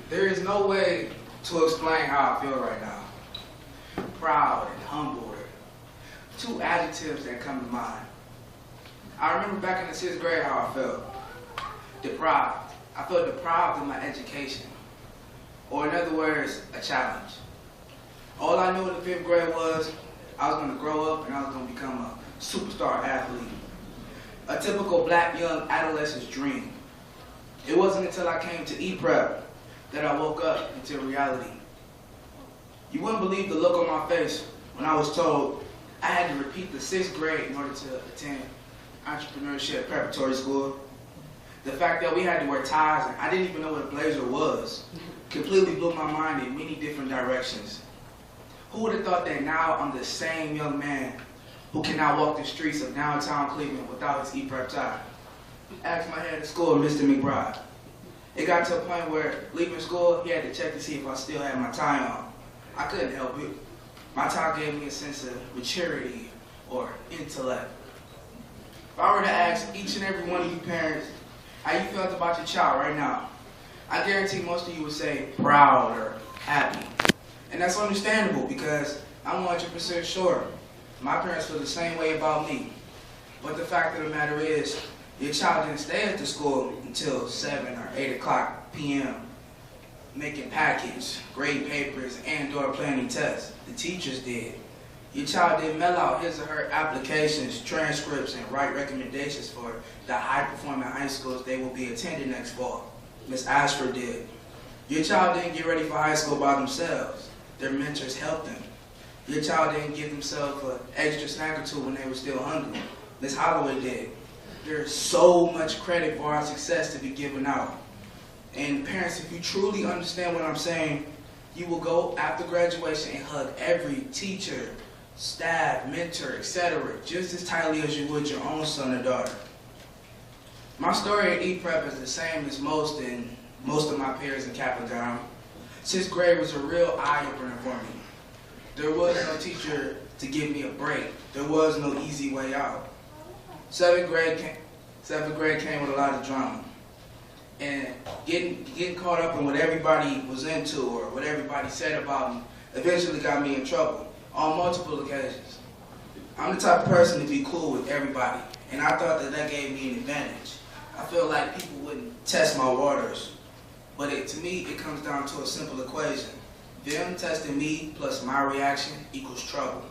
There is no way to explain how I feel right now. Proud and humbled. Two adjectives that come to mind. I remember back in the 6th grade how I felt. Deprived. I felt deprived of my education. Or in other words, a challenge. All I knew in the 5th grade was I was going to grow up and I was going to become a superstar athlete. A typical black young adolescent's dream. It wasn't until I came to Eprep that I woke up into reality. You wouldn't believe the look on my face when I was told I had to repeat the 6th grade in order to attend entrepreneurship preparatory school. The fact that we had to wear ties and I didn't even know what a blazer was completely blew my mind in many different directions. Who would have thought that now I'm the same young man who can now walk the streets of downtown Cleveland without his Eprep tie? Asked my head of school, Mr. McBride. It got to a point where leaving school, he had to check to see if I still had my tie on. I couldn't help it. My tie gave me a sense of maturity or intellect. If I were to ask each and every one of you parents how you felt about your child right now, I guarantee most of you would say proud or happy. And that's understandable because I'm 100% sure my parents feel the same way about me. But the fact of the matter is, your child didn't stay at the school until 7 or 8 o'clock p.m. making packets, grade papers, and/or planning tests. The teachers did. Your child didn't mail out his or her applications, transcripts, and write recommendations for the high-performing high schools they will be attending next fall. Ms. Ashford did. Your child didn't get ready for high school by themselves. Their mentors helped them. Your child didn't give themselves an extra snack or two when they were still hungry. Ms. Holloway did. There's so much credit for our success to be given out. And parents, if you truly understand what I'm saying, you will go after graduation and hug every teacher, staff, mentor, etc. just as tightly as you would your own son or daughter. My story at Eprep is the same as most of my peers in Capital. 6th grade was a real eye-opener for me. There was no teacher to give me a break. There was no easy way out. 7th grade came with a lot of drama. And getting caught up in what everybody was into or what everybody said about me eventually got me in trouble on multiple occasions. I'm the type of person to be cool with everybody, and I thought that gave me an advantage. I feel like people wouldn't test my waters, but to me, it comes down to a simple equation. Them testing me plus my reaction equals trouble.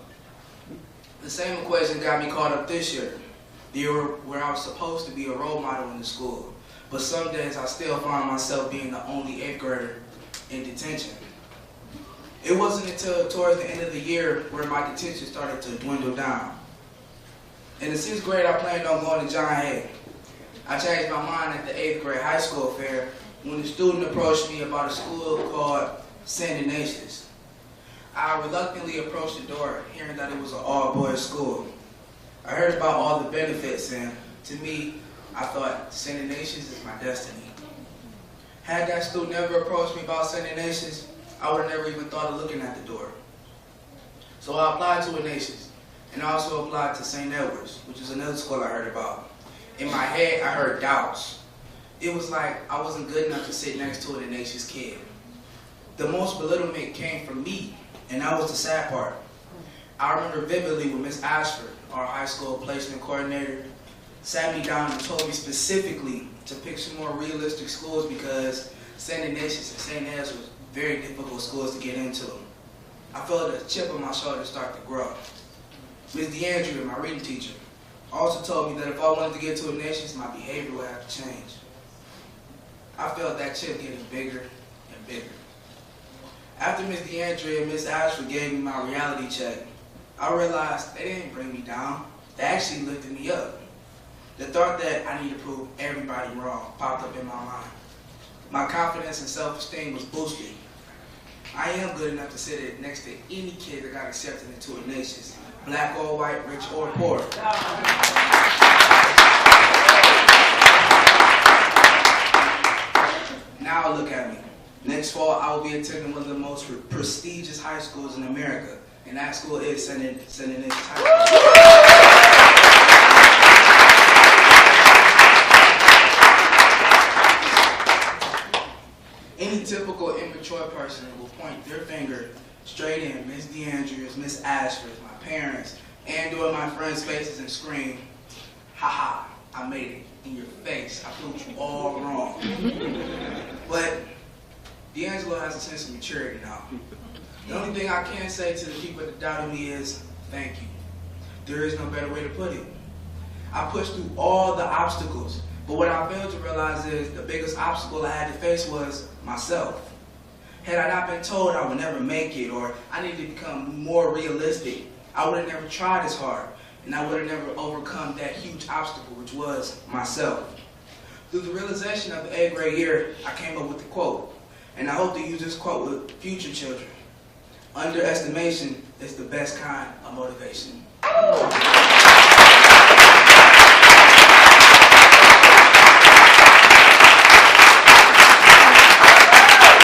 The same equation got me caught up this year, the year where I was supposed to be a role model in the school. But some days I still find myself being the only 8th grader in detention. It wasn't until towards the end of the year where my detention started to dwindle down. In the 6th grade, I planned on going to John Hay. I changed my mind at the 8th grade high school fair when a student approached me about a school called St. Ignatius. I reluctantly approached the door, hearing that it was an all-boys school. I heard about all the benefits, and to me, I thought, St. Ignatius is my destiny. Had that student never approached me about St. Ignatius, I would have never even thought of looking at the door. So I applied to Ignatius, and I also applied to St. Edward's, which is another school I heard about. In my head, I heard doubts. It was like I wasn't good enough to sit next to an Ignatius kid. The most belittlement came from me, and that was the sad part. I remember vividly when Ms. Ashford, our high school placement coordinator, sat me down and told me specifically to pick some more realistic schools because St. Ignatius and St. Ed's were very difficult schools to get into. I felt a chip on my shoulder start to grow. Ms. DeAndrea, my reading teacher, also told me that if I wanted to get to Ignatius, my behavior would have to change. I felt that chip getting bigger and bigger. After Ms. DeAndrea and Ms. Ashford gave me my reality check, I realized they didn't bring me down. They actually lifted me up. The thought that I need to prove everybody wrong popped up in my mind. My confidence and self-esteem was boosted. I am good enough to sit next to any kid that got accepted into Ignatius, black or white, rich or poor. Now look at me. Next fall, I will be attending one of the most prestigious high schools in America, and that school is St. Ignatius High School. Detroit person will point their finger straight in Miss DeAndrews, Miss Ashford, my parents, and or my friends' faces and scream, "Ha ha, I made it in your face. I proved you all wrong." But D'Angelo has a sense of maturity now. The only thing I can say to the people that doubted me is, thank you. There is no better way to put it. I pushed through all the obstacles, but what I failed to realize is the biggest obstacle I had to face was myself. Had I not been told I would never make it, or I needed to become more realistic, I would have never tried as hard, and I would have never overcome that huge obstacle, which was myself. Through the realization of the 8th grade year, I came up with the quote, and I hope to use this quote with future children. Underestimation is the best kind of motivation.